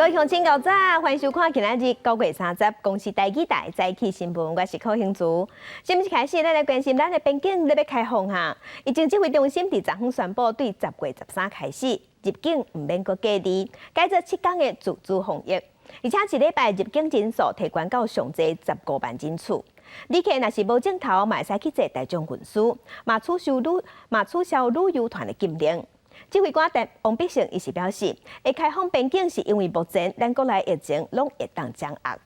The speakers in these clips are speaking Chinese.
各位乡亲高早，欢迎收看今仔日9月30公司第几台早起新闻，我是柯兴珠。新闻一开始，咱来关心咱的边境要开放哈。疫情指挥中心伫昨昏宣布，对10月13开始入境唔免搁隔离，改做7天的自主防疫，而且一礼拜入境人数提悬到上济15万人次。旅客若是无镜头，嘛会使去坐大众运输，嘛取消旅游团的禁令。指挥官王必胜伊是表示，会开放边境是因为目前咱国内疫情拢会当掌握。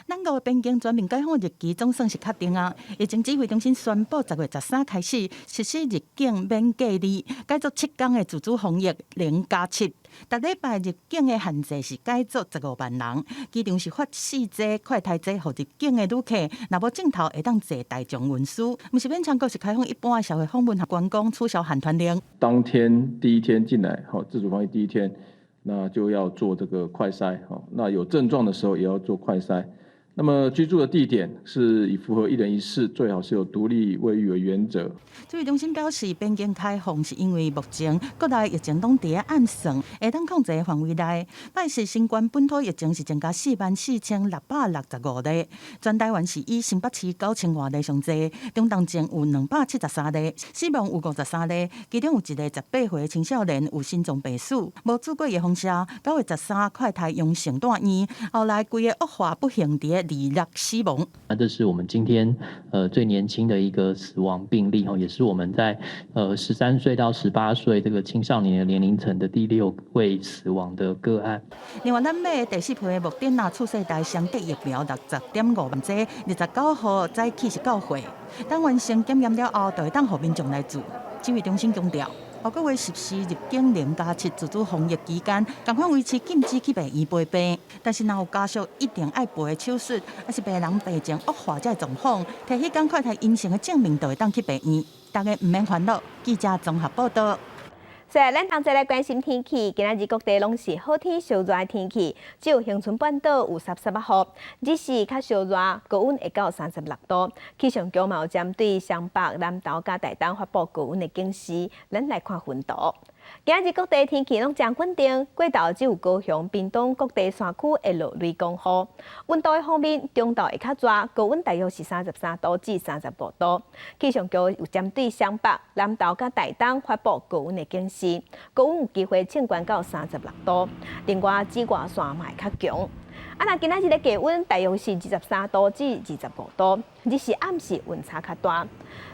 咱国的边境全面开放日期总算是确定啊！疫情指挥中心宣布，10月13开始实施入境免隔离，改做7天的自主防疫0+7。逐礼拜入境的限制是改做15万人，机场是发4节快台车，互入境的旅客若无镜头会当坐大众运输。毋是免强国是开放一般的社会访问和观光，取消限团令。当天第一天进来，自主防疫第一天，那就要做这个快筛，那有症状的时候也要做快筛。那么居住的地点是以符合1人1室，最好是有独立卫浴为原则。指挥中心表示，边境开放是因为目前国内疫情拢伫咧暗算，会当控制的范围内。拜四新冠本土疫情是增加44665例，全台湾是以新北市9000多例上济，中重症有273例，死亡有53例，其中有一个18岁青少年有心脏病史，无住过的风沙9月13快台用成大院，后来规个恶化不幸伫2例死亡。那这是我们今天最年轻的一个死亡病例也是我们在13岁到18岁这个青少年的年龄层的第6位死亡的个案。另外，咱买第4批的莫德纳次世代双剂疫苗60.5万剂，29号早起是到货，等完成检验了后，就会当互民众来做。指挥中心强调，后个月实施入境0+7自主防疫期间，同款维持禁止去病院陪病，但是若有家属一定爱陪手术，还是病人病情恶化才状况，摕迄天快筛阴性的证明，就会当去病院。大家唔免烦恼。记者综合报道。所以，咱同齐来关心天气。今仔日各地拢是好天、烧热的天气，只有恒春半岛有31雨，日时较烧热，高温会到36度。气象局嘛有针对湘北、南投甲台东发布高温的警示，咱来看温度。今仔日各地天气拢真稳定，过昼只有高雄、屏东各地山区会落雷公雨。温度的方面，中昼会较热，高温大约是33度至35度。气象局有针对湘北、南投甲台东发布高温的警示，高温有机会升悬到36度。另外，紫外线嘛会较强。那今仔日的低温大约是23度至25度，日时暗时温差较大。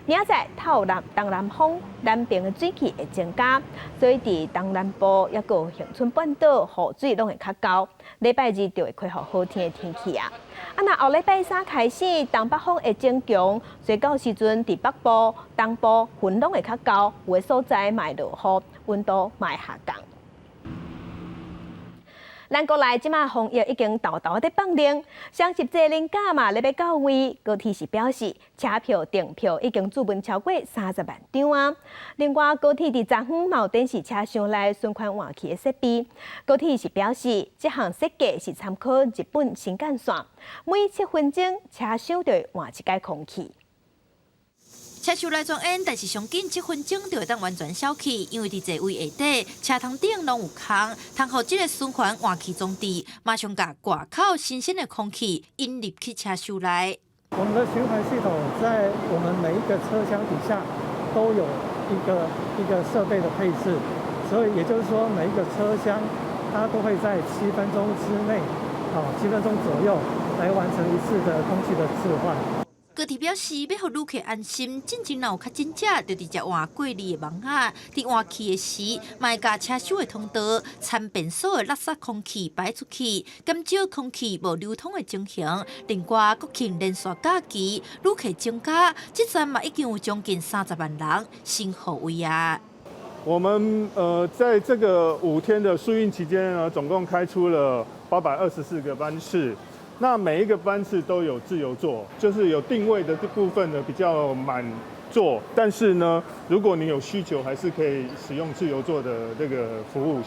明仔载透东南风，南边的水汽会增加，所以伫东南部抑个恒春半岛雨水拢会较高。礼拜日就会恢复好天的天气啊。那后礼拜3开始，东北风会增强，所以到时阵伫北部、东部云拢会较高，有的所在嘛会落雨，温度嘛会下降。咱国内即马防疫已经豆豆在放冷，双十节连假嘛咧要到位，高铁是表示车票订票已经注文超过30万张啊。另外，高铁伫昨昏嘛有展示车厢内存款换气的设备。高铁是表示，这项设计是参考日本新干线，每7分钟车厢就会换一解空气。车厢内装烟，但是上紧7分钟就会当完全消气，因为伫座位下底车窗顶拢有空，通互这个循环换气装置，马上甲挂口新鲜的空气引入去车厢内。我们的循环系统在我们每一个车厢底下都有一个设备的配置，所以也就是说每一个车厢它都会在7分钟之内，7分钟左右来完成一次的空气的置换。高铁表示，要互旅客安心，真正若有确诊者，就直接换过滤的网啊，伫换气的时，卖甲车厢的通道参便所的垃圾空气排出去，减少空气无流通的情形。另外，国庆连续假期，旅客增加，这站嘛已经有将近30万人先后位啊。我们在这个5天的疏运期间呢，总共开出了824个班次。那每一个班次都有自由座，就是有定位的部分呢比较满座，但是呢，如果你有需求，还是可以使用自由座的这个服务。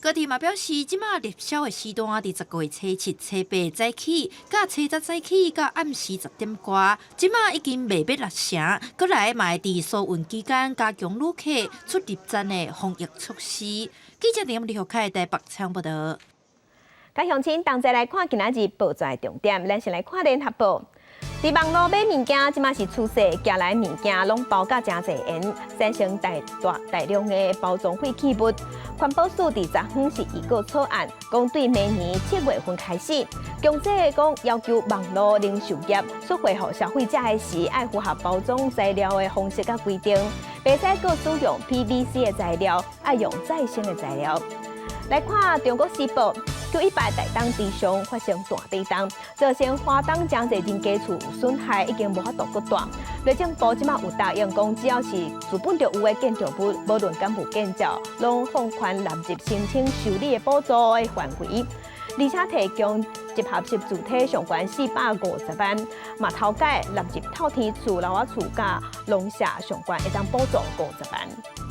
高铁嘛表示，即马热销的时段伫10月初7、初8早起，甲初10早起到暗时10点多，即马已经卖要6成。过来嘛会伫疏运期间加强旅客出入站的防疫措施。记者点李学凯台北采访报道。甲乡亲同齐来看今仔日报纸的重点，咱先来看联合报。伫网络买物件，即马是趋势，寄来物件拢包甲真侪严，产生大量的包装废弃物。环保署伫昨昏是预告草案，讲对明年7月份开始，强制讲要求网络零售业出回互消费者的时，爱符合包装材料的方式甲规定，袂使搁使用 PVC 的材料，爱用再生的材料。来看《中国时报》。918大东地上发生大地震，造成花东真侪人家厝有损害，已经无法度搁大。内政部即马有答应讲，只要是资本就有的建筑物，无论敢有建造，拢放宽纳入申请修理的补助的范围，而且提供集合式主体上悬450万，嘛头改纳入透天厝、楼仔厝甲农舍上悬会当补助50万。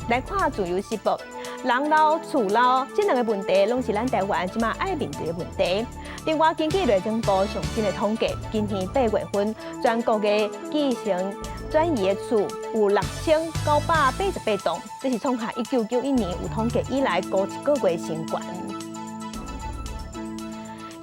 来看《自由时报》。人老、厝老，这两个问题拢是咱台湾即马爱面对的问题。另外，根据内政部上新的统计，今年8月份，全国的继承转移的厝有6988栋，这是创下1991年有统计以来高一个月新高。《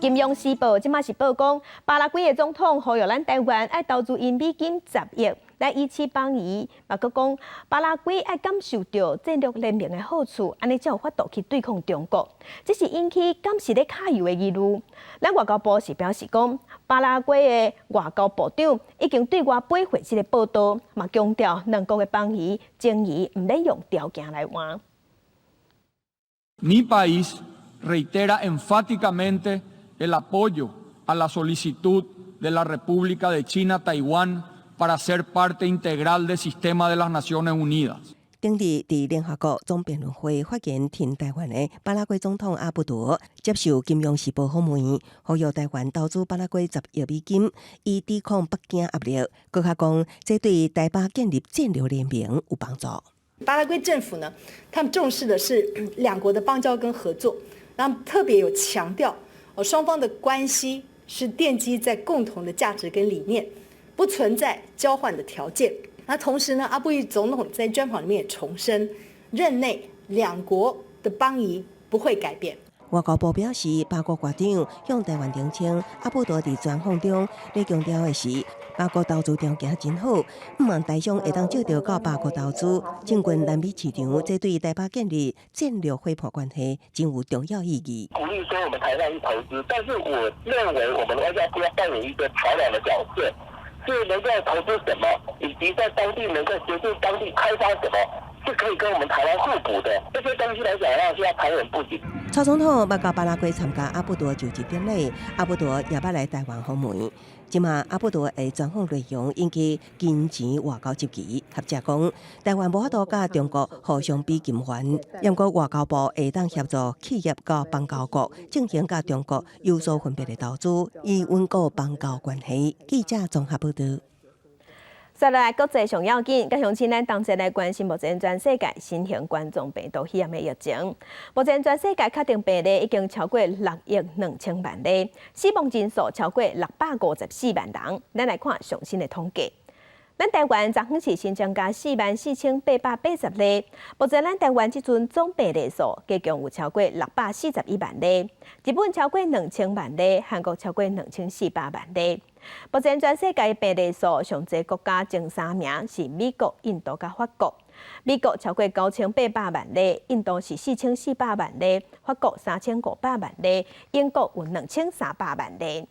金融时报》即马是报讲，巴拉圭的总统呼吁咱台湾爱投资因美金10亿。来以此帮伊，嘛佮讲巴拉圭爱感受到战略联盟的好处，安尼才有法度去对抗中国。这是引起敢是咧揩油的议论。咱外交部是表示讲，巴拉圭的外交部长已经对外驳回这个报道，嘛强调两国的帮伊争议唔免用条件来换。Mi país reitera enfáticamente el apoyo a la solicitud de la República de China Taiwán。para ser parte integral del sistema de las Naciones Unidas。顶日伫联合国总辩论会发言挺台湾的巴拉圭总统阿布多接受《金融时报》访问，呼吁台湾投资巴拉圭10亿美金，以抵抗北京压力。佮较讲，这对台巴建立战略联盟有帮助。巴拉圭政府呢，他们重视的是两国的邦交跟合作，那特别有强调，双方的关系是奠基在共同的价值跟理念。不存在交换的条件。那同时呢，阿布依总统在专访里面也重申，任内两国的邦谊不会改变。外交部表示，巴国外长向台湾澄清，阿布多伫专访中咧强调的是，巴国投资条件真好，毋望台商会当借着到巴国投资，进军南美市场，这对台巴建立战略伙伴关系真有重要意义。鼓励说我们台湾去投资，但是我认为我们的外交部要扮演一个桥梁的角色。是能够投资什么，以及在当地能够协助当地开发什么，是可以跟我们台湾互补的。这些东西来讲的话，是要谈远不紧。蔡总统要到巴拉圭参加阿布多就职典礼，阿布多也捌来台湾访问。今嘛阿布多的专访内容引起金钱外交集齐，学者讲台湾无法度甲中国互相比金元，不过外交部会当协助企业甲邦交国进行甲中国有所分别的投资，以稳固邦交关系。记者综合报道。再来国际上要紧，甲乡亲咱同齐来关心目前全世界新型冠状病毒肺炎的疫情。目前全世界确定病例已经超过6亿2千万例，死亡人数超过654万人。咱来看最新的统计。咱台湾昨昏是新增加44880例，目前咱台湾即阵总病例数加共有超过641万例，日本超过2000万例，韩国超过2400万例。目前全世界病例数上侪国家前3名是美国、印度甲法国。美国超过9800万例，印度是4400万例，法国3500万例，英国有2300万例。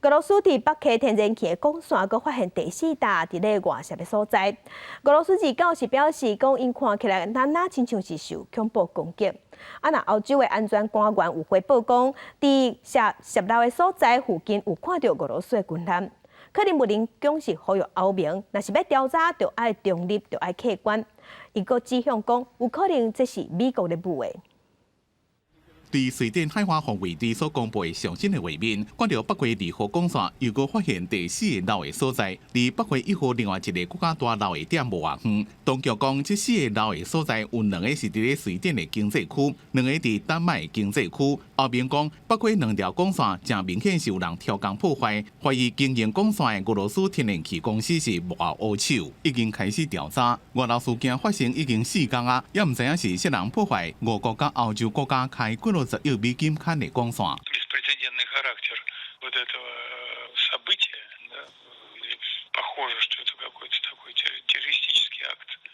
俄罗斯伫北溪天然气的管线，阁发现第4大伫咧外泄的所在。俄罗斯29是表示讲，因看起来亲像是受恐怖攻击。那欧洲的安全官员有回报讲，伫泄漏的所在附近有看到俄罗斯的军舰。克林姆林宫是呼吁欧盟，若是要调查，就爱中立，就爱客观。伊阁指向讲，有可能这是美国的部位。对瑞典海华防卫队所公布的上新的画面，看到北溪2号公线又搁发现第4个漏的所在，离北溪1号另外一个更加大漏的点无偌远。当局讲，这4个漏的所在有2个是伫咧瑞典的经济区，2个伫丹麦的经济区。后面讲北溪2条公线正明显是有人挑工破坏，怀疑经营公线的俄罗斯天然气公司是幕后黑手，已经开始调查。外漏事件发生已经4天啊，也唔知影是谁人破坏俄国甲欧洲国家开几落10亿美金看的光线。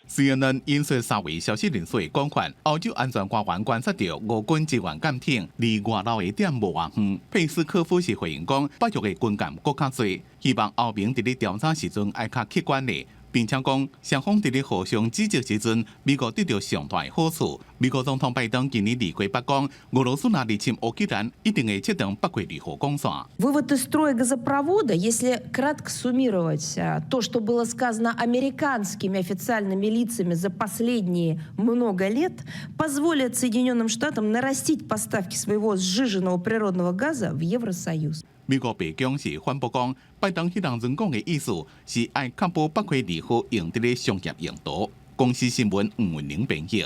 CNN 引述3位消息人士的讲法，欧洲安全官员观察到俄军支援舰艇离外漏的点无偌远。佩斯科夫是回应讲，北约的军舰搁较多，希望欧盟伫咧调查时阵爱较客观的。并且讲，双方伫咧互相指责时阵，美国得到上大好处。美国总统拜登今年2月8讲，俄罗斯若入侵乌克兰，一定会切断北溪2号公线。Вывод из строя газопровода, если кратко суммировать то, что было сказано американскими официальными лицами за последние много лет, позволит Соединенным Штатам нарастить поставки своего сжиженного природного газа в Евросоюз. 美国白宫是宣布讲，拜登迄人讲的意思是爱确保北溪2号用伫咧商业用途。公司新闻黄文玲编译。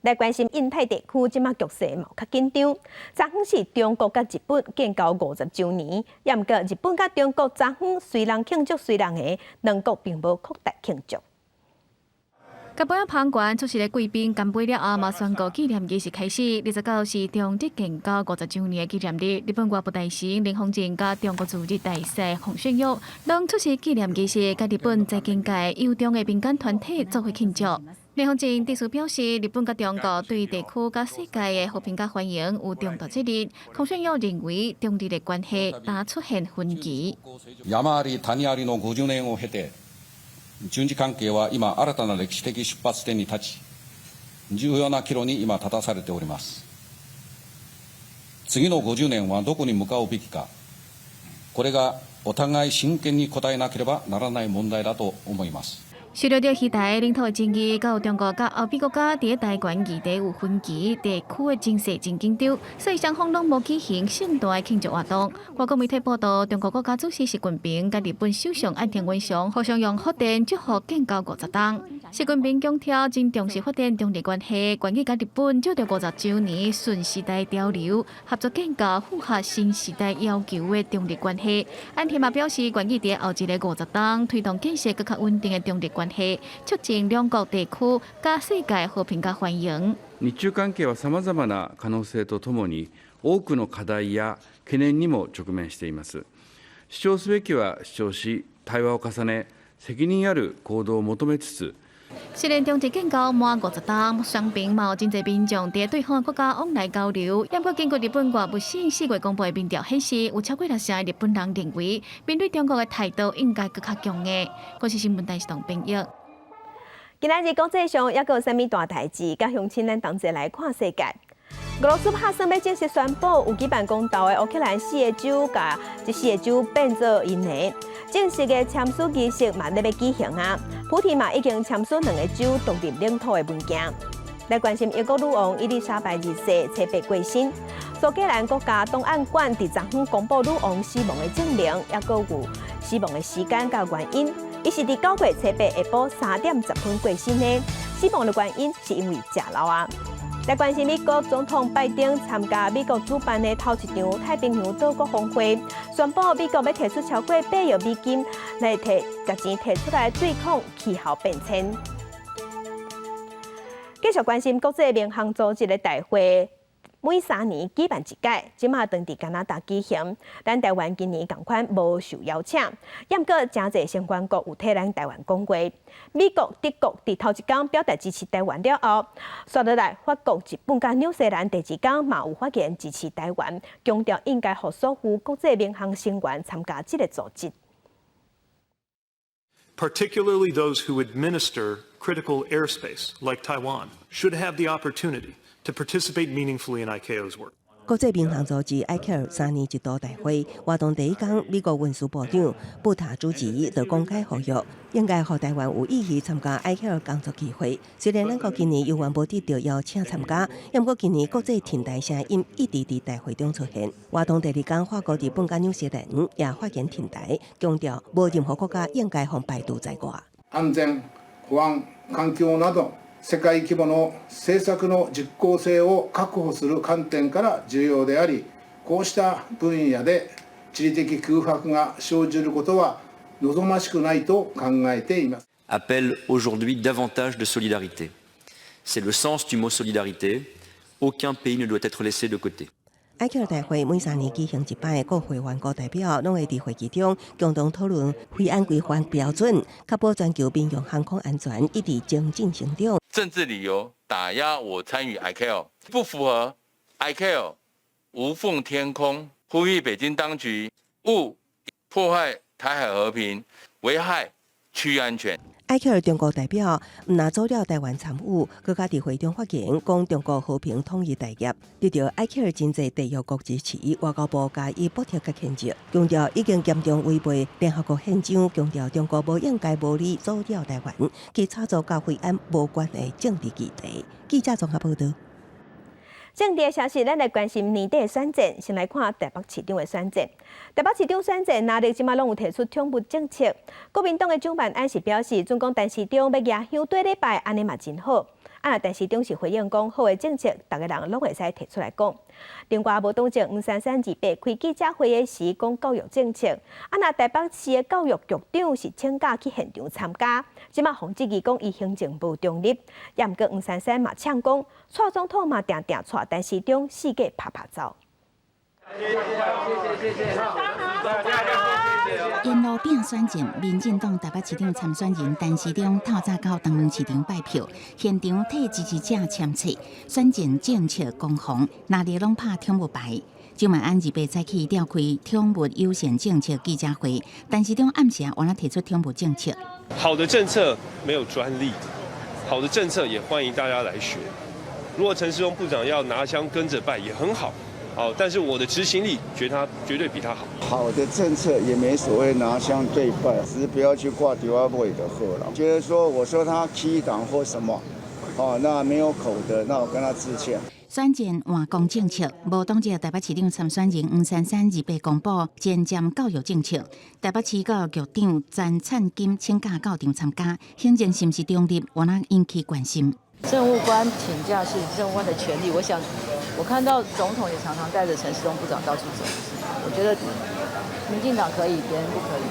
来关心印太地区，即马局势嘛较紧张。昨昏是中国甲日本建交50周年，也毋过日本甲中国昨昏虽然庆祝虽然的，两国并无扩大庆祝。甲本旁观出席的贵宾干杯了后，嘛宣告纪念仪式开始。29是中日建交50周年的纪念日，日本外部大使林芳正甲中国驻日大使洪炫玉拢出席纪念仪式，甲日本在境界友中的民间团体做伙庆祝。林芳正特殊表示，日本甲中国对地区甲世界的和平甲繁荣有重大责任。洪炫玉认為中日的關係đã出現分歧。山あり谷ありの50年を経て、中日関係は今新たな歴史的出発点に立ち、重要な岐路に今立たされております。次の50年はどこに向かうべきか、これがお互い真剣に答えなければならない問題だと思います。受了着期待领土的争议，到中国甲欧美国家伫台湾议题有分歧，地区的情势真紧张，所以双方拢无举行盛大的庆祝活动。外国媒体报道，中国国家主席习近平甲日本首相岸田文雄互相用福电祝福建交50周。习近平强调，真重视发展中日关系，愿意甲日本照着50周年顺时代潮流，合作建构符合新时代要求的中日关系。岸田嘛表示，愿意伫后一个50周推动建设更加稳定的中日关系，促進兩國地區加世界和平加繁榮。日中関係はさまざまな可能性とともに多くの課題や懸念にも直面しています。主張すべきは主張し、対話を重ね、責任ある行動を求めつつ。雖然中日建交滿50周，雙邊嘛有真濟民眾伫對方國家往來交流，不過經過日本外務省4月公布的民調顯示，有超過60%的日本人認為，面對中國的態度應該更加強硬。國際新聞台是唐編譯。今仔日國際上還有啥物大代誌？甲鄉親咱同齊來看世界。俄羅斯拍算要正式宣布，有舉辦公投的烏克蘭4個州，甲這4個州變做因的。正式的簽署儀式嘛，咧要舉行啊！普丁嘛已經簽署2個州獨立領土的文件。來關心英國女王伊麗莎白二世7日過身，蘇格蘭國家檔案館伫昨昏公布女王死亡的證明，也閣有死亡的時間甲原因。伊是伫9月7日下晡3點10分過身的，死亡的原因是因為食老啊。來關心美國總統拜登參加美國主辦的頭一場太平洋島國峰會，宣布美國要提出超過8億美金來把錢提出來對抗氣候變遷。繼續關心國際民航組織的大會，每3年舉辦一屆，即馬當佇加拿大舉行。咱台灣今年同款無受邀請，也毋過真濟相關國有替咱台灣講話。美國、德國佇頭一天表達支持台灣了後，刷落來法國、日本甲紐西蘭第二天嘛有發言支持台灣，強調應該讓所有國際民航成員參加這個組織。Particularly those who administer critical airspace, like Taiwan, should have the opportunity to participate meaningfully in ICAO's work. 国际民航组织 ICAO 3年一度大会活动第一天，美国运输部长布塔主持就公开呼吁，应该让台湾有意义参加 ICAO 工作机会。虽然咱国今年犹原无得到邀请参加，不过今年国际停台声音一直在大会中出现。活动第二天，法国、日本甲纽西兰也发言停台，强调无任何国家应该让排除在外。安全、不安、環境など世界規模の政策の実効性を確保する観点から重要であり、こうした分野で地理的空白が生じることは望ましくないと考えています。appelle aujourd'hui davantage de solidarité. C'est le sens du mot solidarité. Aucun pays ne doit être laissé de côté. ICAO 大会每3年举行一摆，各会员国代表拢会伫会议中共同讨论飞安规范标准，确保全球民用航空安全一直精进成长。政治理由打压我参与 ICAO， 不符合 ICAO 无缝天空，呼吁北京当局勿破坏台海和平，危害区域安全。ICAO 中国代表毋但做了台湾参与，佮加伫会中发言，讲中国和平统一大业，得到 ICAO 真济缔约国支持，外交部加以补贴佮谴责，强调已经严重违背联合国宪章，强调中国无应该无理阻扰台湾，去炒作甲惠安无关的政治议题。记者综合报道。政治消息，咱来关心年底的选战。先来看台北市长的选战。台北市长选战，哪里即马拢有提出统一政策。国民党的蒋万安是表示，准讲陈市长要压乡对礼拜，安尼嘛真好。啊，陈市长是回应讲，好的政策，大家人拢会使提出来讲。另外，无党籍黄珊珊28开记者会的时讲教育政策。啊，那台北市的教育局长是请假去现场参加。即马洪志义讲，伊行政部中立。也毋过黄珊珊嘛呛讲，蔡总统嘛定定带陈市长四界拍拍走。沿路边选战，民进党台北市长参选人陈时中透早到东门市场拜票，现场替支持者签册，选战政策攻防，哪里拢拍统一牌。蒋万安28早起召开统一优先政策记者会，陈时中暗时完了提出统一政策。好的政策没有专利，好的政策也欢迎大家来学。如果陈时中部长要拿枪跟着拜也很好。好，但是我的执行力绝对比他好。好的政策也没所谓拿枪对拜，只是不要去挂丢阿伟的贺了。觉得说我说他欺党或什么，那没有口德，那我跟他致歉。选战换讲政策，无党籍台北市长参选人黄珊珊28公布前瞻教育政策。台北市教育局长詹灿金请假到场参加，行政是不是中立，我那引起关心。政务官请假是政务官的权利，我想。我看到总统也常常带着陈时中部长到处走，我觉得民进党可以，别人不可以。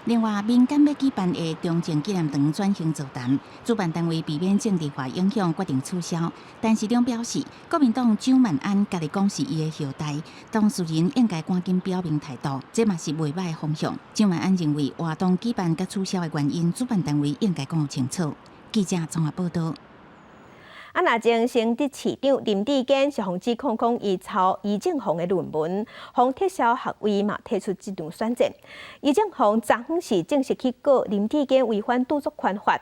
另外，民间要举办的中正纪念堂转型座谈，主办单位避免政治化影响，决定取消。但市长表示，国民党蒋万安家己讲是伊的后代，当事人应该赶紧表明态度，这嘛是袂歹的方向。蒋万安认为，活动举办甲取消的原因，主办单位应该讲清楚。记者综合报道。啊，那前省的市长林志坚是防指控伊抄余正煌的论文，防撤销学位嘛提出这场选战。余正煌昨昏是正式去告林志坚违反著作权法。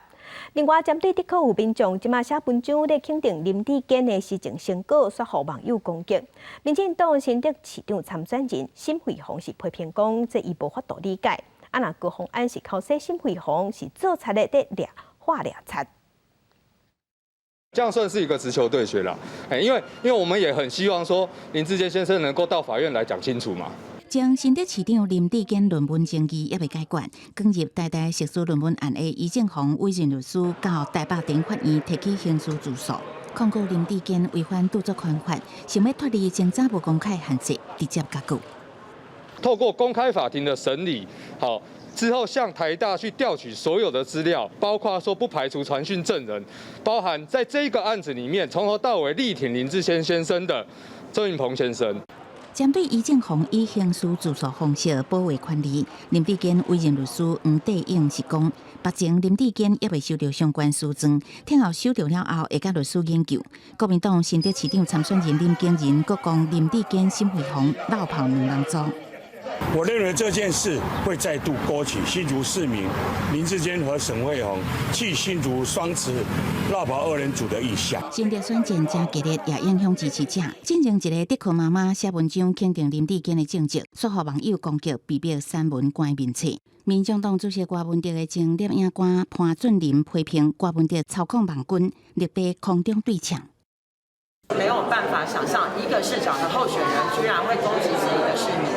另外，针对的确有民众即马写文章咧肯定林志坚的施政成果，却互网友攻击。民进党新的市长参选人沈慧虹是批评讲，这伊无法度理解。啊，那高虹安是靠说沈慧虹是做贼的在掠画掠贼。这样算是一个直球对决了，因为我们也很希望说林志坚先生能够到法院来讲清楚嘛。将新竹市长林志坚论文争议也未解决，卷入台大硕士论文案的余正煌委任律师到台北地法院提起刑事自诉，控告林志坚违反著作权法，想要脱离前早不公开限制，直接解雇。透过公开法庭的审理，好。之后向台大去调取所有的资料，包括说不排除传讯证人，包含在这个案子里面从头到尾力挺林志坚先生的周云鹏先生。针对余正煌以刑事自诉方式保卫权利，林志坚委任律师黄帝英是讲，目前林志坚也未收到相关书证，听候收到了后会甲律师研究。国民党新竹市长参选人林景仁，阁讲林志坚、沈慧虹闹跑两人组。我认为这件事会再度勾起新竹市民林智坚和沈惠宏弃新竹双池绕跑二人组的意向。新的选战真激烈，也影响支持者。进前一个德克妈妈写文章肯定林智坚的政绩，却予网友攻击比表散文关面册。民众党主席郭文哲的前摄影官潘俊林批评郭文哲操控网军，力被空中对呛。没有办法想象一个市长的候选人居然会攻击自己的市民，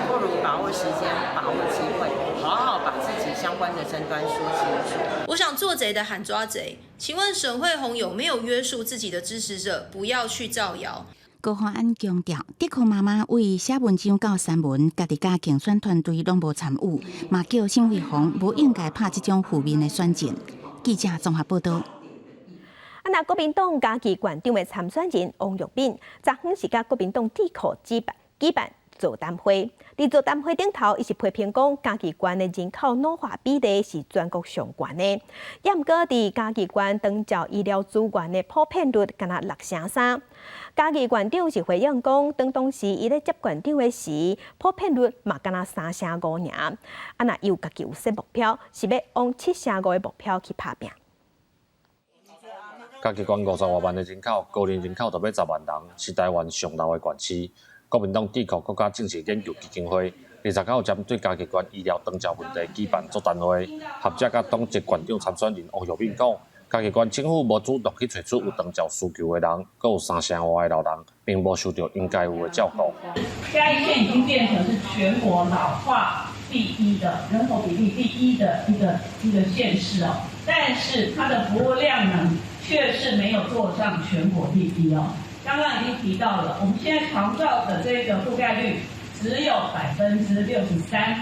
不如把握时间，把握机会，好好把自己相关的争端说清楚。我想做贼的喊抓贼，请问沈惠宏有没有约束自己的支持者不要去造谣？高虹安强调，德克妈妈为写文章到散文，家己甲竞选团队拢无参与，嘛叫沈惠宏无应该拍这种负面的选战。记者综合报道。那国民党家己县长的参选人王玉敏，昨昏是甲国民党智库举办座谈会。伫座谈会顶头，伊是批评讲家己县的人口老化比例是全国上悬的，也毋过伫家己县长照医疗资源的普遍率敢若6.3%。家己县长是回应讲，当时伊咧接县长的时，普遍率嘛敢若3.5%尔。那伊有家己有设目标，是要往7.5%的目标去拍拼。家己县50多万的人口，高龄人口就要10万人，是台湾上老的县市。国民党智库国家政治研究基金会29号针对家己县医疗长照问题举办座谈会，学者甲党籍县长参选人王玉敏讲，家己县政府无主动去找出有长照需求的人，阁有3.5%的老人，并无受到应该有的照顾。嘉义县已经变成是全国老化第一的人口比例第一的一个县市哦，但是它的服务量呢，却是没有做上全国第一哦。刚刚已经提到了，我们现在长照的这个覆盖率只有63%。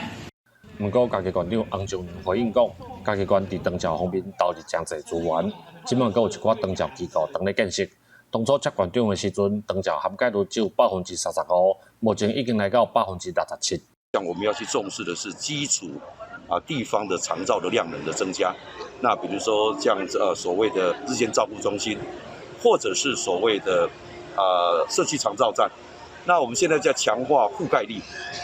不过，家己县长洪忠回应讲，家己县伫长照方面投入真侪资源，即满阁有一寡长照机构当咧建设。当初接县长的时阵，长照涵盖率只有35%，目前已经来到67%。像我们要去重视的是基础地方的长照的量能的增加。那比如说像所谓的日间照顾中心，或者是所谓的社区长照站。那我们现在在强化覆盖率，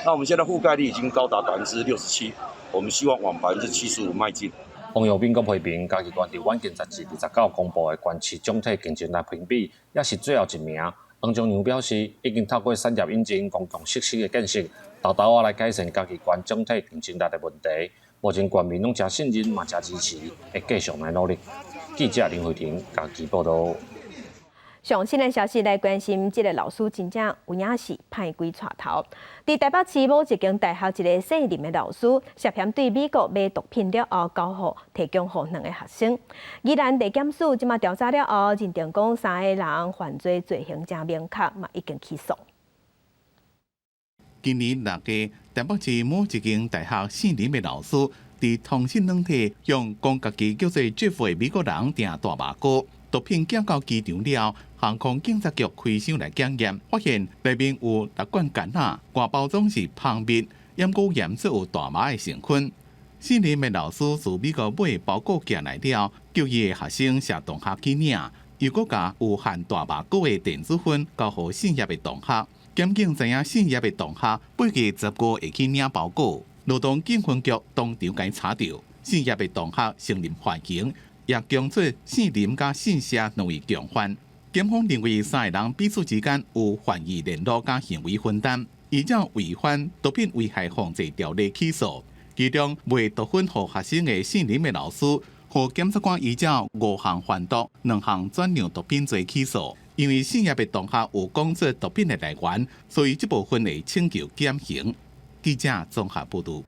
那我们现在覆盖率已经高达67%，我们希望往75%迈进。王玉敏阁批评，家己县伫晚间杂志29公布的县市总体竞争力评比，也是最后一名。黄忠阳表示，已经透过产业引进、公共设施的建设，豆豆来改善家己县总体竞争力的问题。目前县民拢真信任，嘛真支持，会继续来努力。记者林慧婷家己报道。上新的消息来关心，这个老师真正有影是歹鬼带头。伫台北市某一间大学，一个姓林的老师涉嫌对美国买毒品了后，交互提供予2个学生。宜兰地检署即马调查了后，认定讲3个人犯罪罪行真明确，嘛已经起诉。今年6月，台北市某一间大学姓林的老师，伫通讯软体用讲家己叫做 Jeff 的美国人订大麻膏。毒品寄到机场了，航空警察局开箱来检验，发现内面有6罐干仔，外包装是芳蜜，也过验出有大麻的成分。姓林的老师自美国买包裹寄来了，叫伊的学生写同学去领，又搁甲有含大麻膏的电子烟交予姓叶的同学。检警知影姓叶的同学8月15会去领包裹，劳动警分局当场甲查到，姓叶的同学承认犯行。也供出姓林甲姓谢两位共犯，检方认为3个人彼此之间有犯意联络甲行为分担，依照违反毒品危害防治条例起诉。其中卖毒品予学生的姓林的老师，和检察官依照5项贩毒、2项转让毒品罪起诉。因为姓叶的同学有讲出毒品的来源，所以这部分会请求减刑。记者综合报道。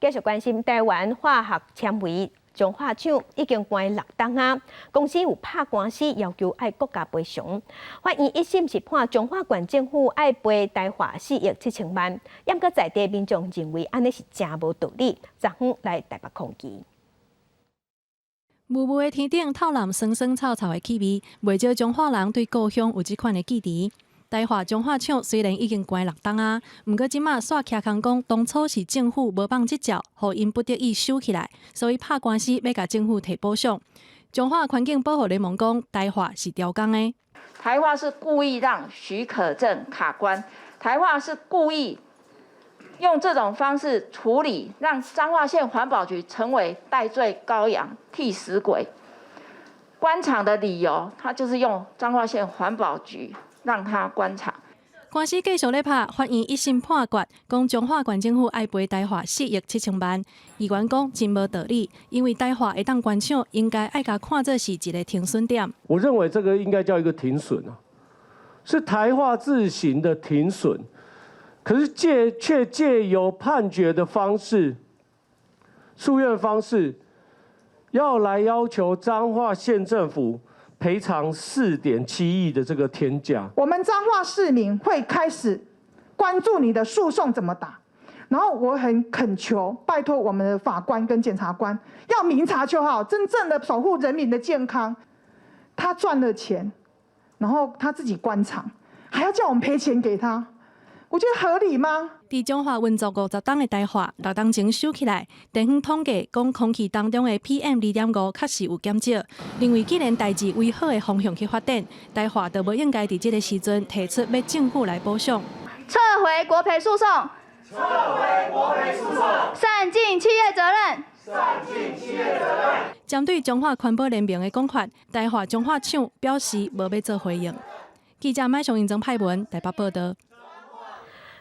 继续关心台湾化学纤维。彰化厂已经关6档啊，公司有拍官司要求爱国家赔偿。法院1审是判彰化县政府爱赔台化4亿7千万，也搁在地民众认为安尼是真无道理，昨昏来台北抗议。雾雾的天顶透蓝酸酸臭臭的气味，袂少彰化人对故乡有这款的记忆。台化彰化厂虽然已经关6档啊，毋过即马煞徛空讲，当初是政府无放即照，互因不得已收起来，所以拍官司要甲政府提补偿。彰化环境保护联盟讲，台化是刁工的。台化是故意让许可证卡关，台化是故意用这种方式处理，让彰化县环保局成为代罪羔羊、替死鬼。关厂的理由，他就是用彰化县环保局让他关厂。官司继续咧拍，法院一审判决，讲彰化县政府爱赔台化4亿7千万。议员讲真无道理，因为台化会当关厂，应该爱甲看作是一个停损点。我认为这个应该叫一个停损啊，是台化自行的停损，可是却借由判决的方式、诉愿方式，要来要求彰化县政府赔偿4.7亿的这个天价。我们彰化市民会开始关注你的诉讼怎么打，然后我很恳求，拜托我们的法官跟检察官要明察秋毫，真正的守护人民的健康。他赚了钱，然后他自己关厂，还要叫我们赔钱给他。我觉得合理吗？伫彰化运作50档的台化，6档前收起来。地方统计讲，空气当中的 PM2.5确实有减少。认为既然代志为好的方向去发展，台化就无应该伫这个时阵提出要政府来补偿。撤回国赔诉讼，撤回国赔诉讼，善尽企业责任。善尽企业责任。针对彰化环保联盟的讲法，台化彰化厂表示无要做回应。记者麦上英庄派文台北报道。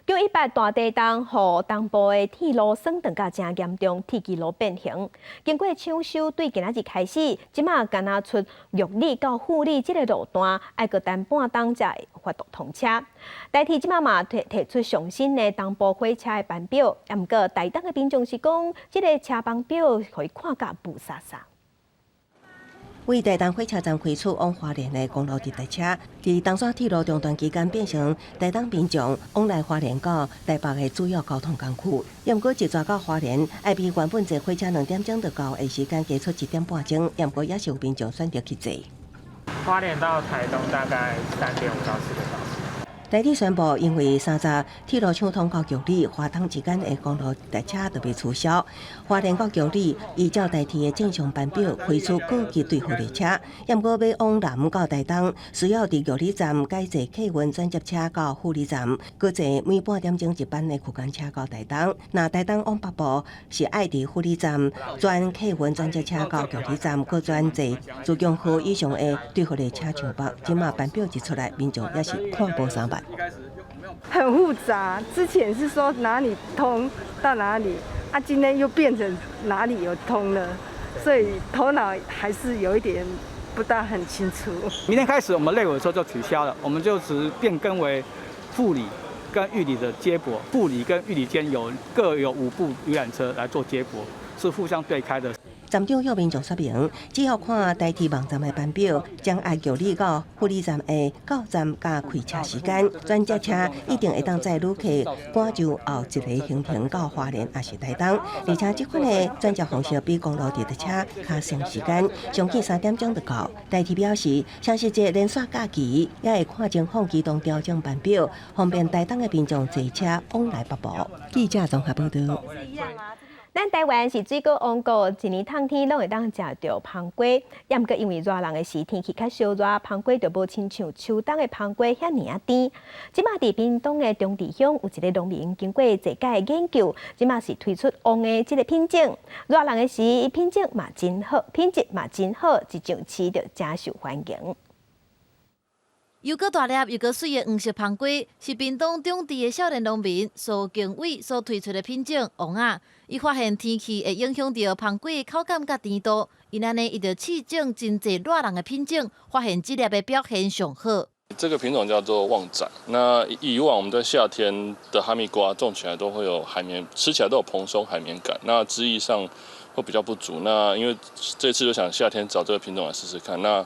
918大地震，互东部的铁路损断甲真严重，铁轨路变形。经过抢修，对今仔日开始，即马敢若出玉里到富里这个路段，要搁等半冬才会发动通车。台铁即马嘛提出上新的东部火车的班表，也毋过台东的民众是讲，这个车班表可以看甲雾煞煞。为台东火车站开出往花莲的公路直达车，伫东沙铁路中断期间变成台东民众往来花莲到台北的主要交通工具。也毋过一抓到花莲，爱比原本坐火车2点钟就到的时间加出1点半钟，也毋过也是有民众选择去坐。花莲到台东大概3.5到4个小时。台铁宣布，因为30铁路抢通到玉里、花东之间的公路列车就被取消。花莲到玉里依照台铁的正常班表开出各级对付列车，也毋过要往南到台东，需要伫玉里站改坐客运转接车到富里站，搁坐每半点钟一班的区间车到台东。那台东往北部是爱伫富里站转客运转接车到玉里站，搁转坐自强号以上的对付列车上北。即马班表一出来，民众也是看无三万。很复杂，之前是说哪里通到哪里，今天又变成哪里有通了，所以头脑还是有一点不大很清楚。明天开始，我们内尾车就取消了，我们就只变更为富里跟玉里的接驳，富里跟玉里间各有5部游览车来做接驳，是互相对开的。站长向民众说明，只要看台铁网站的班表，将爱玉里到富里站的到站加开车时间，转接车一定会当载旅客赶就后一个行程到花莲也是台东，而且这款的转接方式比公路直达车较省时间，上起3点钟就到。台铁表示，像是这连续假期，也会看情况机动调整班表，方便台东的民众坐车往来北部。记者综合报道。咱台湾是水果王国，一年冬天拢会当食到芳果，也毋过因为热人的时天气较烧热，芳果就无亲像秋冬的芳果遐尔甜。即马伫屏东的中治乡有一个农民经过侪届的研究，即马是推出王的这个品种。热人的时，伊品质嘛真好，一种市就真受欢迎。又个大粒又个水的黄色芳果，是屏东中治的少年农民苏经纬所推出的品种王啊。伊发现天气会影响到芳果的口感甲甜度，因安尼伊就试种真侪热人的品种，发现这粒的表现上好。这个品种叫做旺仔。那以往我们在夏天的哈密瓜种起来都会有海绵，吃起来都有蓬松海绵感，那汁液上会比较不足。那因为这次就想夏天找这个品种来试试看，那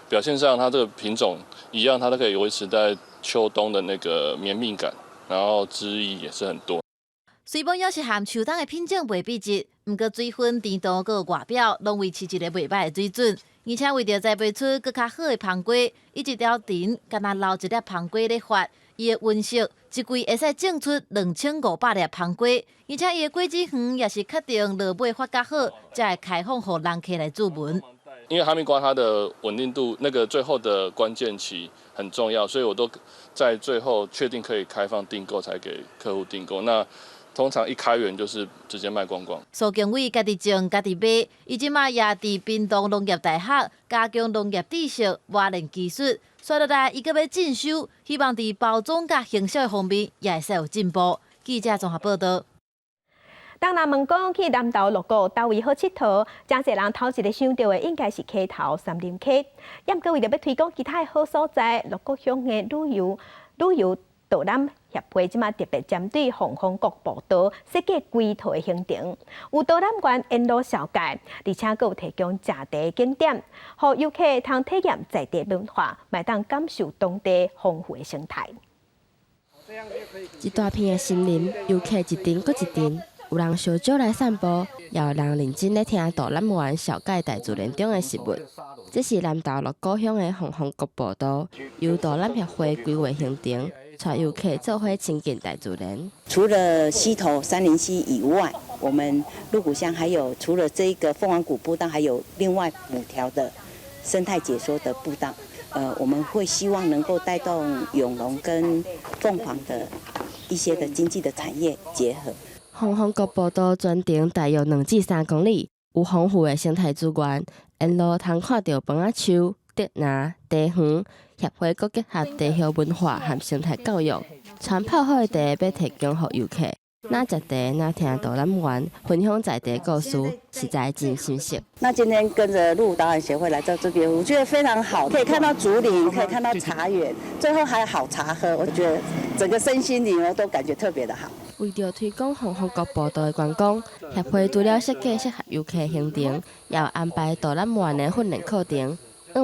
表现上它这个品种一样，它都可以维持在秋冬的那个绵密感，然后汁液也是很多。虽然也是含秋冬的品种袂比质，毋过水分、甜度佮外表拢维持一个袂歹的水准，而且为着栽培出更较好的芳果，伊一条藤敢若留一粒芳果咧发，伊的温室一季会使种出2500粒芳果，而且伊的果子园也是确定落尾发较好，才会开放予人客来注文。因为哈密瓜它的稳定度，那个最后的关键期很重要，所以我都在最后确定可以开放订购才给客户订购。那通常一开园就是直接卖光光。苏经纬家己种家己卖，伊即马也伫屏东农业大学加强农业知识、挖炼技术。接落来，伊阁要进修，希望伫包装甲行销方面也会使有进步。记者综合报道。当人问讲去南投鹿谷倒位好佚佗，真侪人头一个想到的应该是溪头三林溪。也毋过为了要推广其他好所在，鹿谷乡的旅游导览协会即马特别针对凤凰国步道设计规套的行程，有导览员沿路小介，而且佫有提供食茶景点，互游客通体验在地文化，嘛当感受当地丰富的生态。一大片的森林，游客一阵搁一阵，有人小酒来散步，也有人认真咧听导览员小介大自然中的事物。这是南投鹿谷乡的凤凰国步道，由导览协会规划行程。带游客做伙亲近大自然。除了溪头三林溪以外，我们鹿谷乡还有除了这个凤凰谷步道，还有另外5条的生态解说的步道。我们会希望能够带动永隆跟凤凰的一些的经济的产业结合。凤凰国步道全长大约2至3公里，有丰富的生态资源，沿路通看到崩仔树、竹林、茶园。协会阁结合地乡文化和生态教育，传泡好的茶要提供给游客。那食茶，那听导览员分享在地故事，实在真新鲜。那今天跟着鹿导览协会来到这边，我觉得非常好，可以看到竹林，可以看到茶园，最后还有好茶喝，我觉得整个身心灵都感觉特别的好。为了推广凤凰国步道的观光，协会除了设计适合游客行程，也有安排导览员的训练课程，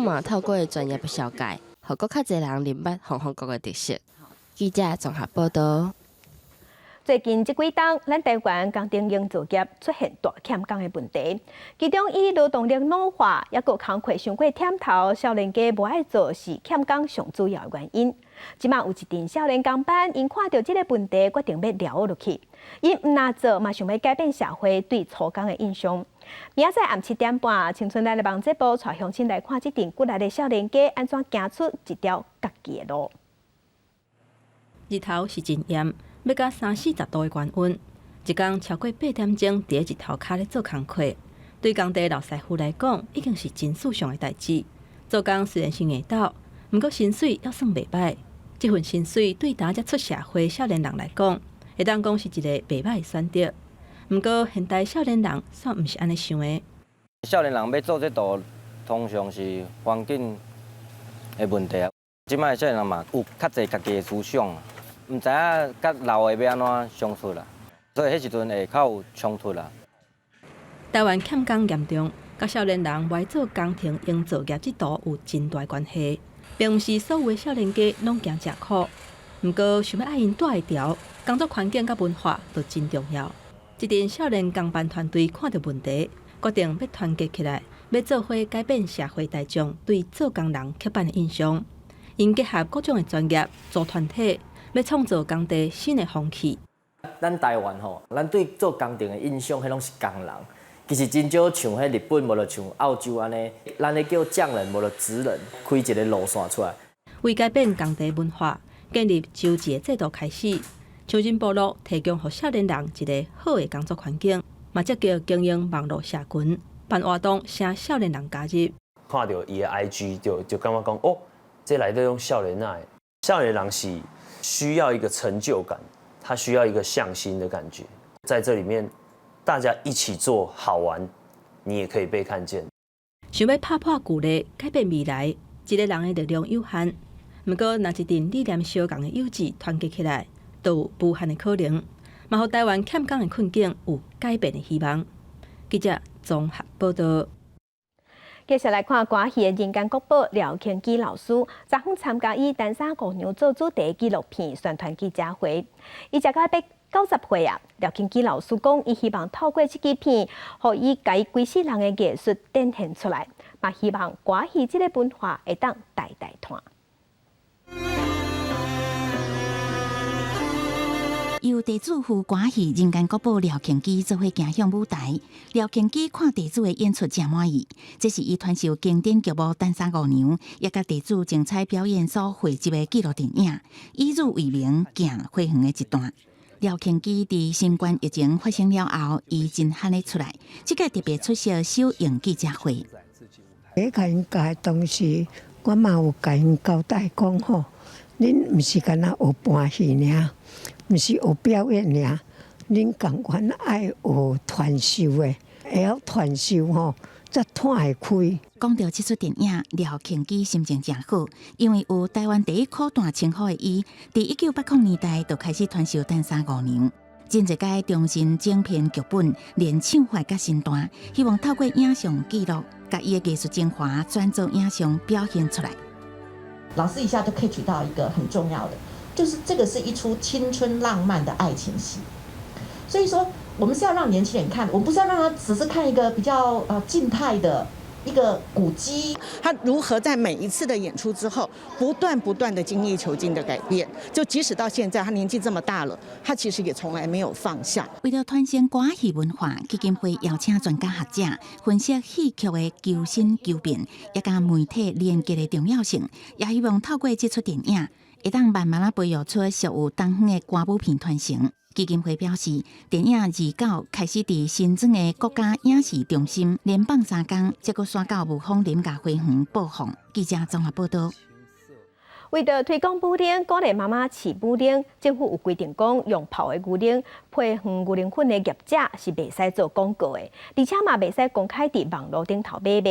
嘛透过专业的小介。互搁较侪人明白凤凰国的特色。记者综合报道。最近这几冬，咱台湾工程营造业出现大欠工的问题，其中以劳动力老化，也个工课伤过忝头，少年家无爱做是欠工上主要的原因。即马有一阵少年工班，因看到这个问题，决定要撩落去。因毋拿做，嘛想要改变社会对粗工的印象。明仔载暗7点半，青春咱的网节目带乡亲来看这阵骨力的少年家安怎行出一条家己的路。日头是真炎，要到30-40度的高温。一天超过8点钟，伫日头骹咧做工课，对工地老师傅来讲，已经是真事上的代志。做工虽然是硬斗，毋过薪水要算袂歹。这份薪水对大家出社会少年人来讲，会当讲是一个袂歹的选择。毋过现代少年人煞毋是安尼想的。少年人要做这道，通常是环境的问题啊。即摆少年人嘛有较侪家己的思想，毋知影甲老的要安怎相处啦，所以迄时阵会较有冲突啦。台湾欠工严重，甲少年人歪做工程营造业这道有真大关系，并毋是所有的少年家拢惊吃苦。毋过想要爱因带会调，工作环境甲文化都真重要。一阵少年工班团队看到问题，决定要团结起来，要做伙改变社会大众对做工人刻板的印象。因结合各种的专业组团体，要创造工地新的风气。咱台湾吼，咱对做工程的印象，迄拢是工人。其实真少像迄日本，无就像澳洲安尼，咱咧叫匠人，无就职人，开一个路线出来。为改变工地文化，建立周志的制度开始。乡镇部落提供给少年人一个好的工作环境，嘛则叫经营网络社群，办活动，请少年人加入。看到伊的 IG 就感觉讲哦，这内底用少年仔，少年人是需要一个成就感，他需要一个向心的感觉，在这里面大家一起做好玩，你也可以被看见。想要打破旧例，改变未来，一个人的力量有限，不过若一群理念相同的友志团结起来。都有无限的可能，嘛，互台湾欠工的困境有改变的希望。记者综合报道。继续来看歌戏的人间国宝廖庆基老师，昨昏参加以《单衫姑娘》做主题纪录片宣传记者会，伊才到要90岁啊。廖庆基老师讲，伊希望透过这支片，互伊家规世人的艺术展现出来，嘛希望歌戏这个文化会当代代传。由地主赴歌戏人间国宝廖庆基做伙行向舞台，廖庆基看地主的演出真满意。这是伊传授经典剧目《单衫姑娘》，也甲地主精彩表演所汇集的纪录电影，以汝为名，行辉煌的一段。廖庆基伫新冠疫情发生了后，伊真喊得出来，即个特别出席首映记者会。我甲因教的东西，我嘛有甲因交代讲吼，恁毋是干那学搬戏尔，毋是学表演尔，恁共款爱学传授的，会晓传授吼，才摊会开。讲到这出电影，廖庆基心情真好，因为有台湾第一苦旦称呼的伊，伫1980年代就开始传授等3-5年。真侪届重新整编剧本，连唱法甲身段，希望透过影像记录，甲伊的艺术精华转做影像表现出来。老师一下就可以取到一个很重要的，就是这个是一出青春浪漫的爱情戏。所以说，我们是要让年轻人看，我们不是要让他只是看一个比较静态的一个古迹。他如何在每一次的演出之后，不断的精益求精的改变，就即使到现在他年纪这么大了，他其实也从来没有放下。为了传承歌仔戏文化，基金会邀请专家学者分析戏曲的求新求变，也甲媒体连接的重要性，也希望透过这出电影，会当慢慢培育出属有东方的歌舞片传承。基金会表示，电影29开始伫新庄的国家影视中心连放3天，结果刷到雾峰林家花园播放。记者综合报道。为着推广布丁，鼓励妈妈饲布丁，政府有规定讲，用泡的牛奶配方牛奶粉的业者是袂使做广告的，而且嘛袂使公开伫网络顶头买卖。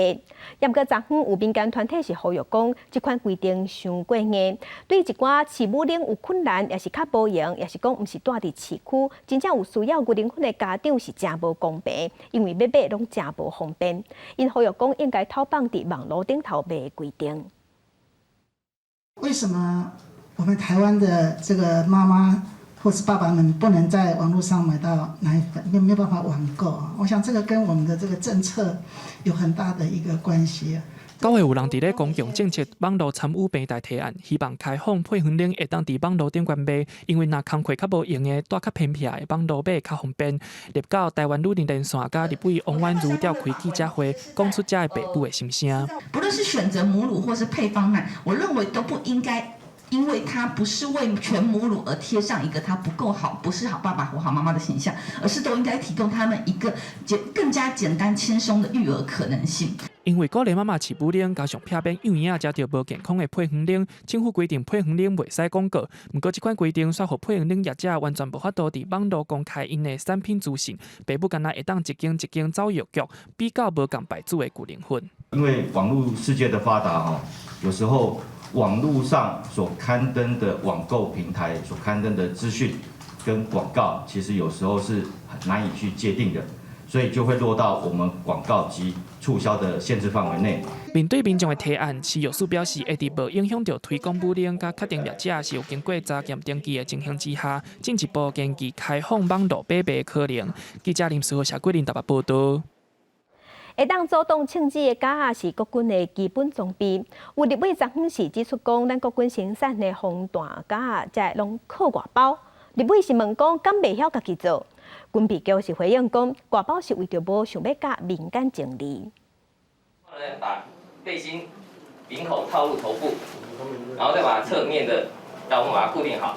也毋过昨昏有民间团体是呼吁讲，这款规定伤过硬，对一寡饲母奶有困难，也是较无用，也是讲毋是住伫市区，真正有需要牛奶粉的家长是真无公平，因为要买拢真无方便。因呼吁讲，应该偷放伫网络顶头卖的规定。为什么我们台湾的这个妈妈或是爸爸们不能在网络上买到奶粉，没有办法网购啊？我想这个跟我们的这个政策有很大的一个关系。9月有人伫咧公共政策网络参与平台提案，希望开放配方奶会当伫网络顶悬卖，因为若工课较无用的、带较偏僻的网络买较方便。立到台湾女人连线甲立委王婉如召开记者会，讲出这个爸母的心声。不论是选择母乳或是配方奶，我认为都不应该。因为它不是为全母乳而贴上一个它不够好、不是好爸爸或好妈妈的形象，而是都应该提供他们一个更加简单轻松的育儿可能性。因为鼓励妈妈饲母奶，加上避免幼婴食到无健康的配方奶，政府规定配方奶袂使广告。不过，这款规定却互配方奶业者完全无法度伫网络公开因的产品资讯，爸母干那会当一间一间走药局，比较无共牌子的牛奶粉。因为网络世界的发达有时候网络上所刊登的网购平台所刊登的资讯跟广告，其实有时候是很难以去界定的，所以就会落到我们广告及促销的限制范围内。面对民众的提案，市药署表示，会伫无影响到推广母奶甲确定业者是有经过查验登记的情形之下，进一步建议开放网络买卖的可能。记者林世豪、谢桂林台北报道。会当主动称职的假是国军的基本装备。有立委昨昏是指出讲，咱国军生产的防弹假才拢靠外包。立委是问讲，敢袂晓家己做？军备局是回应讲，外包是为着无想要甲民间争利。把背心领口套入头部，然后再把侧面的刀把它固定好。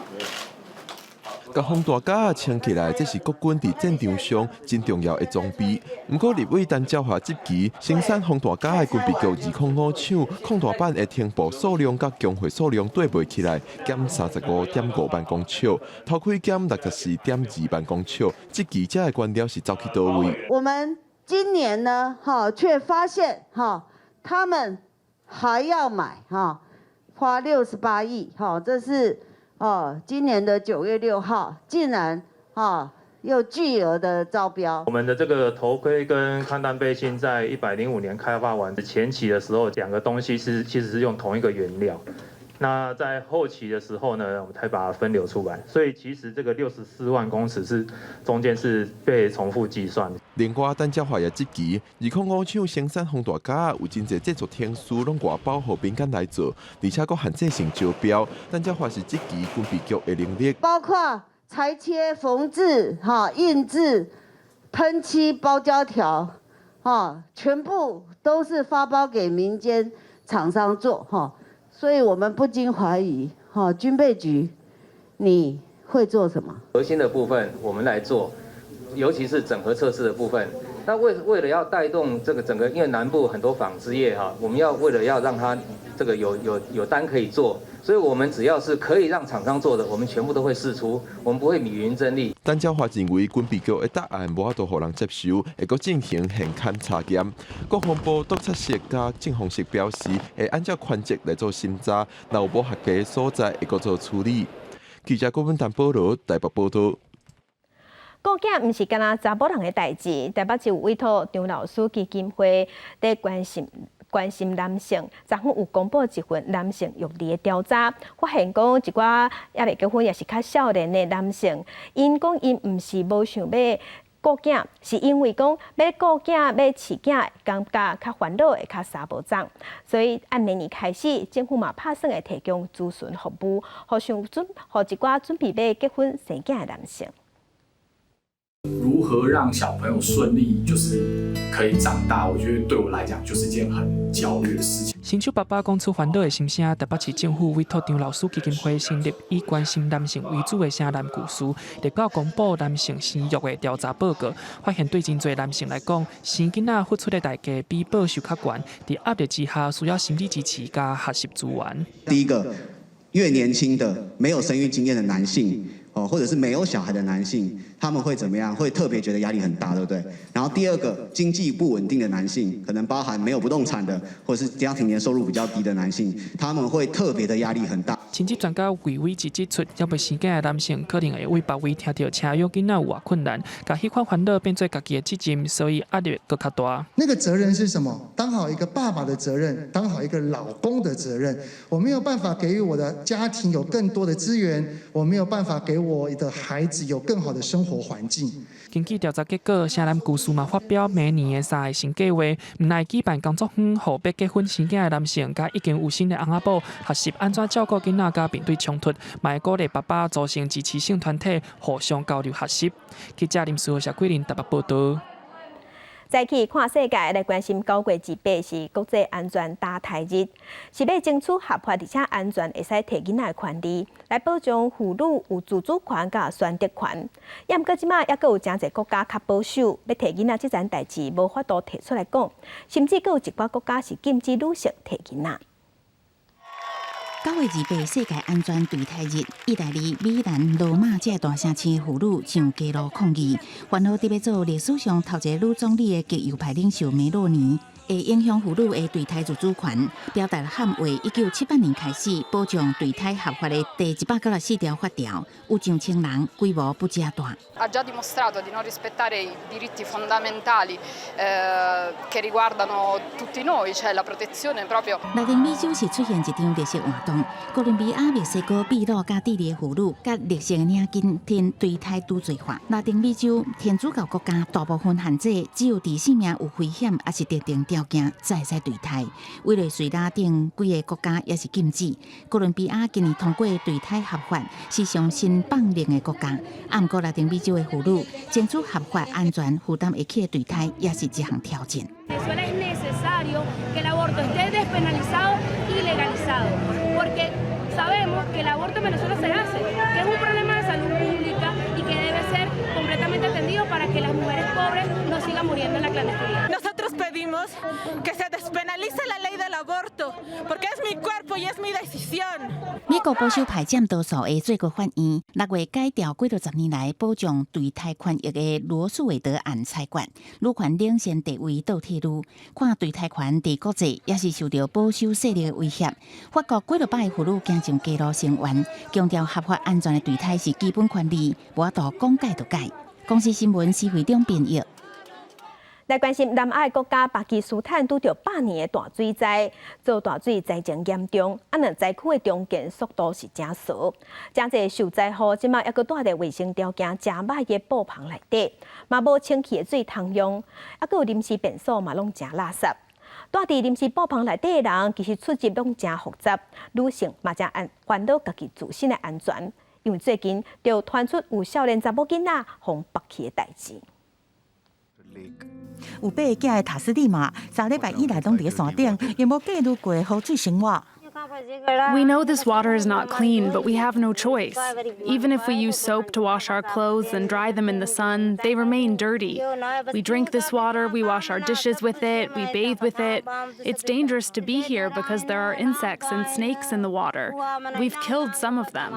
甲防弹架穿起来，这是国军伫战场上真重要的装备。不过，立委陈椒华即期生产防弹架的军备局205厂，抗弹板的停泊数量甲供货数量对袂起来，减35.5万公尺，头开减64.2万公尺。即期这个官僚是走去倒位？我们今年呢，却发现他们还要买花68亿，这是。今年的9月6号，竟然又巨额的招标。我们的这个头盔跟抗弹背心在105年开发完的前期的时候，两个东西其实是用同一个原料。那在后期的时候呢，我们才把它分流出来，所以其实这个64万公尺是中间是被重复计算的。另外，陈椒华也即期205厂生产防弹架有真侪制作天数拢外包互民间来做，而且佫限制性招标。陈椒华是即期军备局的能力，包括裁切、缝制、印制、喷漆、包胶条，全部都是发包给民间厂商做，所以我们不禁怀疑，军备局，你会做什么？核心的部分我们来做，尤其是整合测试的部分。那为了要带动这个整个，因为南部很多纺织业哈，我们为了要让它这个有单可以做，所以我们只要是可以让厂商做的，我们全部都会释出，我们不会比云争利。陈椒华认为，军备局的答案无法度互人接受，会阁进行现勘查验。国防部督察室加政风室表示，会按照权责来做审查，若有不合格所在，会阁做处理。记者郭文丹报道，台北报道。顾囝毋是干那查某人的代志，台北市有委托张老师基金会在关心男性。昨昏有公布一份男性育儿的调查，发现讲一寡也未结婚也是较少年的男性，因讲因毋是无想要顾囝，是因为讲要顾囝要饲囝，感觉较烦恼，会较三无脏。所以按明年开始，政府嘛打算会提供咨询服务，互一寡准备要结婚生囝的男性。如何让小朋友顺利就是可以长大，我觉得对我来讲就是一件很焦虑的事情。新手爸爸讲出烦恼的心声，台北市政府委托张老师基金会成立以关心男性为主的城南故事，立到公布男性生育的调查报告，发现对真侪男性来讲，生囡仔付出的代价比报酬较悬，在压力之下需要心理支持加学习资源。第一个，越年轻的没有生育经验的男性。或者是没有小孩的男性，他们会怎么样？会特别觉得压力很大，对不对？然后第二个，经济不稳定的男性，可能包含没有不动产的，或者是家庭年收入比较低的男性，他们会特别的压力很大。亲子专家魏伟指出，要要生囝的男性，可能会为别位听到车养囡仔有偌困难，把迄款烦恼变做家己的责任，所以压力更较大。那个责任是什么？当好一个爸爸的责任，当好一个老公的责任。我没有办法给予我的家庭有更多的资源，我没有办法给我的孩子有更好的生活环境。根据调查结果，城南故事嘛发表明年的3个新计划，唔来举办工作坊，互要结婚生囝的男性，甲已经有新的翁仔某学习安怎照顾囡仔，甲面对冲突，嘛会鼓励爸爸组成支持性团体，互相交流学习。记者林书豪、谢桂林台北报道。早起看世界来关心9月28是国际安全打胎日，是要争取合法而且安全会使摕囡仔的权利，来保障妇女有自主权甲选择权。也毋过即马也阁有真侪国家较保守，要摕囡仔即件代志无法度提出来讲，甚至阁有一寡国家是禁止女性摕囡仔。9月28世界安全对胎日，意大利、米兰、罗马这大城市的妇女上街路抗议，烦恼伫要做历史上头一个女总理的极右派领袖梅洛尼。会影响妇女的对胎自主权，表达了捍卫1978年开始保障对胎合法的第194条法条，有上千人规模不遮大。Ha già dimostrato di non rispettare i diritti fondamentali che riguardano tutti noi, cioè la protezione proprio. 拉丁美洲是出现一场绿色活动，哥伦比亚、墨西哥、秘鲁加智利的妇女，甲绿色的领巾填对胎拄罪法。拉丁美洲天主教国家大部分限制，只有伫性命有危险，也是特定条件才会使对胎。委内瑞拉等几个国家也是禁止。哥伦比亚今年通过对胎合法，是上新放令的国家。啊，毋过拉丁美洲的妇女争取合法、安全、负担会起的对胎，也是一项挑战。Venezuela es necesario que el aborto esté despenalizado y legalizado, porque sabemos que el aborto en Venezuela se hace, que es un problema de salud pública y que debe ser completamente atendido para que las mujeres pobres no sigan muriendo en la clandestinidad. Nosotros pedimos que se despenalice la ley del aborto, porque es mi cuerpo y es mi decisión. 美国保守派占多数的最高法院6月改掉几多10年来保障对胎权益的罗素韦德案裁决，女权领先地位倒退女，看对胎权在国际也是受到保守势力的威胁。法国几多摆妇女行上街路声援，强调合法安全的对胎是基本权利，无法度讲改就改。公司新闻是会中编译。来关心南亚国家巴基斯坦拄着8年的大水灾，遭大水灾情严重，两灾区的重建速度是真slow。真侪受灾户即马抑阁住伫卫生条件真歹的布棚内底，嘛无清气的水通用，阁有临时便所嘛拢真垃圾。住伫临时布棚内底的人，其实出入拢真复杂，女性嘛真烦恼家己自身的安全，因为最近就传出有少年查某囡仔被绑去的代志。有8个囝的塔斯蒂玛，3礼拜以来拢伫山顶，也无记录过雨水生活。We know this water is not clean, but we have no choice. Even if we use soap to wash our clothes and dry them in the sun, they remain dirty. We drink this water, we wash our dishes with it, we bathe with it. It's dangerous to be here because there are insects and snakes in the water. We've killed some of them.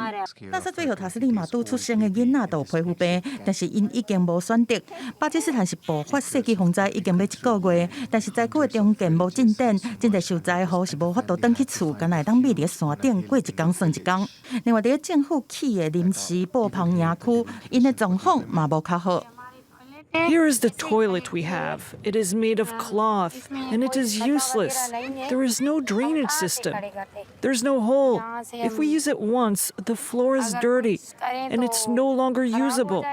纳萨最后塔斯利马都出生的囡仔都有皮肤病，但是因已经无选择。巴基斯坦是爆发世纪洪灾已经要1个月，但是灾区的重建无进展，真侪受灾户是无法度返去厝，敢来当秘伫山顶过一天算一天。另外，伫政府起的临时布棚营区，因的状况嘛无较好。 Here is the toilet we have. It is made of cloth, and it is useless. There is no drainage system. There's no hole. If we use it once, the floor is dirty, and it's no longer usable.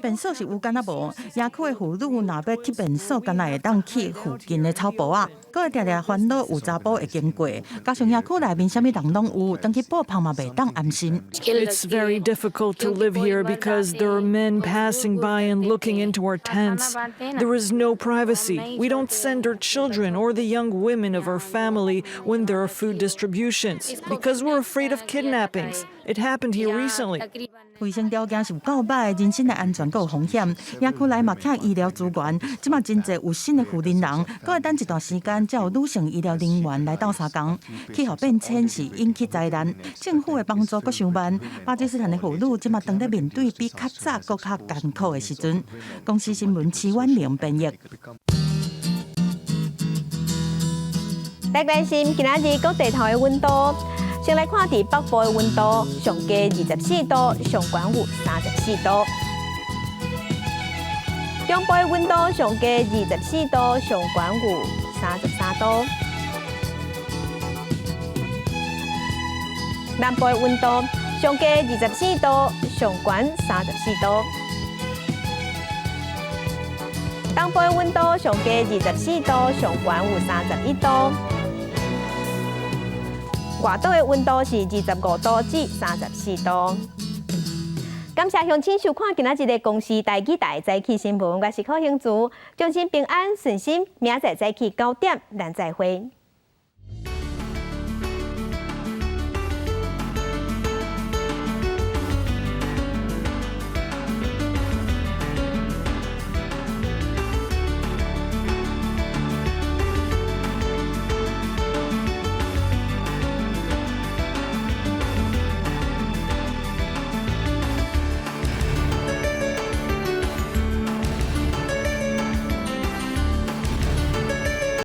便所是有敢若无，营区的妇女若要去便所，敢若会当去附近的草埔啊，搁会常常烦恼有查甫会经过，加上营区内面啥物人拢有，当去布棚嘛袂当安心。It's very difficult to live here because there are men passing by and looking into our tents. There is no privacy. We don't send our children or the young women of our family when there are food distributions because we're afraid of kidnappings. It happened here recently. 卫生条件是有够歹，人身的安全够有风险。营区内嘛欠医疗资源，即马真侪有新的妇人人，搁会等一段时间才有女性医疗人员来到相共。气候变迁是引起灾难，政府的帮助搁伤慢。巴基斯坦的妇女即马当在面对比较早搁较艰苦的时阵。公司新闻齐婉玲编译。来关心今仔日各地头的温度。 先来看伫北部的温度，上低24度，上悬有34度；中部的温度上低24度，上悬有33度；南部的温度上低24度，上悬34度；东部的温度上低24度，上悬有31度。 外岛的温度是25度至34度。感谢乡亲收看今仔日的公视台记台早起新闻，我是柯兴竹，祝您平安顺心，明仔早起9点咱再会。